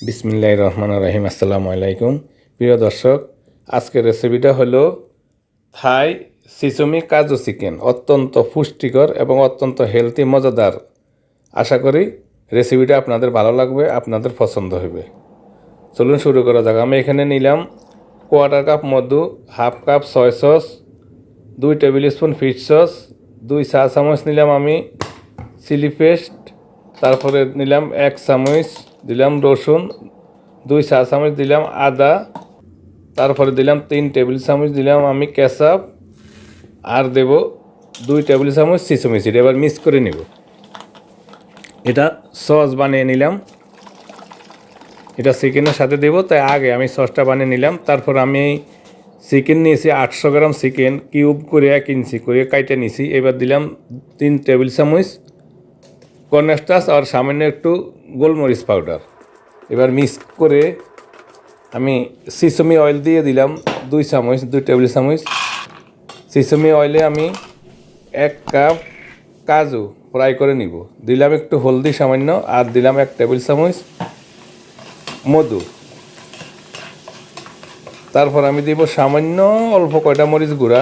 বিসমিল্লাহির রহমানির রহিম। আসসালামু আলাইকুম প্রিয় দর্শক, আজকের রেসিপিটা হলো থাই সিসমি কাজু চিকেন। অত্যন্ত পুষ্টিকর এবং অত্যন্ত হেলদি, মজাদার। আশা করি রেসিপিটা আপনাদের ভালো লাগবে, আপনাদের পছন্দ হবে। চলুন শুরু করা যাক। আমি এখানে নিলাম কোয়ার্টার কাপ মধু, half cup soya sauce, 2 tablespoon fish sauce, 2 চা চামচ নিলাম আমি চিলি পেস্ট, তারপরে নিলাম 1 চামচ দিলাম রসুন, 2 চা চামচ দিলাম আদা, তারপরে দিলাম 3 টেবিল চামচ দিলাম আমি কেচাপ, আর দেব 2 টেবিল চামচ সিসমি সিড। এবার মিক্স করে নেব। এটা সস বানিয়ে নিলাম, এটা চিকেনের সাথে দেব, তাই আগে আমি সসটা বানিয়ে নিলাম। তারপর আমি চিকেন নিয়েছি 800 গ্রাম চিকেন, কিউব করে 1 ইঞ্চি করে কাইটে নিয়েছি। এবার দিলাম 3 টেবিল চামচ কর্নস্টার্চ আর সামান্য একটু গোলমরিচ পাউডার। এবার মিক্স করে আমি সিসমি অয়েল দিয়ে দিলাম 2 টেবিল চামচ। সিসমি অয়েলে আমি 1 কাপ কাজু ফ্রাই করে নিব। দিলাম একটু হলদি সামান্য, আর দিলাম 1 টেবিল চামচ মধু। তারপর আমি দিব সামান্য অল্প কয়টা মরিচ গুঁড়া।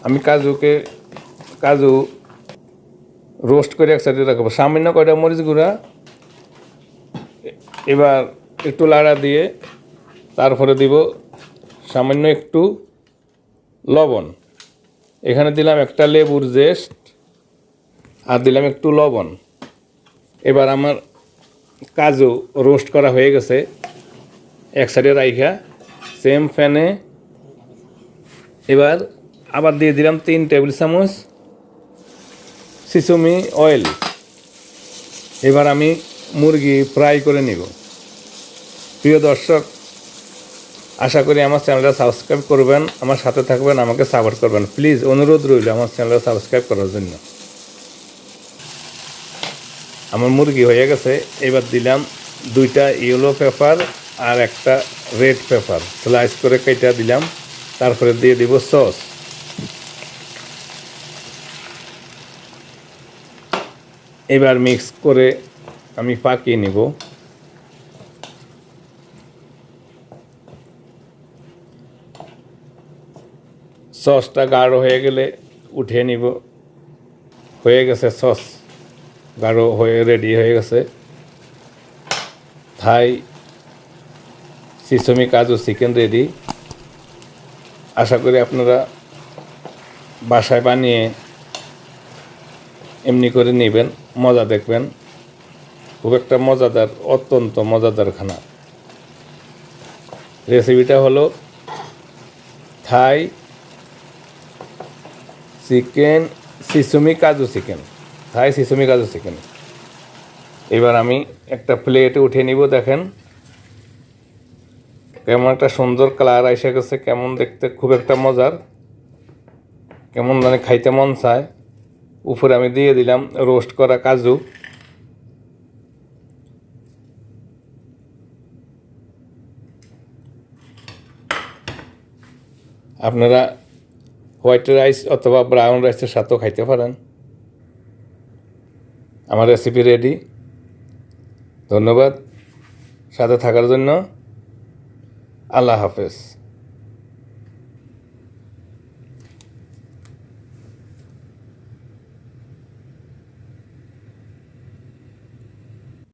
আমি কাজু রোস্ট করে এক সাইডে রাখবো। সামান্য কয়টা মরিচ গুঁড়া। এবার একটু লাড়া দিয়ে তারপরে দিব সামান্য একটু লবণ। এখানে দিলাম একটা লেবুর জেস্ট, আর দিলাম একটু লবণ। এবার আমার কাজু রোস্ট করা হয়ে গেছে, এক সাইডে রাইখা সেম প্যানে এবার আবার দিয়ে দিলাম 3 টেবিল চামচ সিসমি অয়েল। এবার আমি মুরগি ফ্রাই করে নিব। প্রিয় দর্শক, আশা করি আমার চ্যানেলটা সাবস্ক্রাইব করবেন, আমার সাথে থাকবেন, আমাকে সাপোর্ট করবেন। প্লিজ অনুরোধ রইল আমার চ্যানেলটা সাবস্ক্রাইব করার জন্য। আমার মুরগি হয়ে গেছে। এবার দিলাম 2টা ইয়েলো পেপার আর একটা রেড পেপার স্লাইস করে কেটে দিলাম। তারপরে দিয়ে দিব সস। এবার মিক্স করে আমি পাকিয়ে নিব। সসটা গাঢ় হয়ে গেলে উঠিয়ে নিব। হয়ে গেছে সস গাঢ় হয়ে রেডি হয়ে গেছে থাই সিসমি কাজু চিকেন রেডি। আশা করি আপনারা বাসায় বানিয়ে এমনি করে নেবেন, মজা দেখবেন। খুব একটা মজাদার, অত্যন্ত মজাদার খানা। রেসিপিটা হলো থাই চিকেন সিসমি কাজু চিকেন, থাই সিসমি কাজু চিকেন। এবার আমি একটা প্লেটে উঠিয়ে নিব। দেখেন কেমন একটা সুন্দর কালার এসে গেছে, কেমন দেখতে, খুব একটা মজার, কেমন মানে খাইতে মন চায়। উপরে আমি দিয়ে দিলাম রোস্ট করা কাজু। আপনারা হোয়াইট রাইস অথবা ব্রাউন রাইসের সাথেও খাইতে পারেন। আমার রেসিপি রেডি। ধন্যবাদ সাথে থাকার জন্য। আল্লাহ হাফেজ।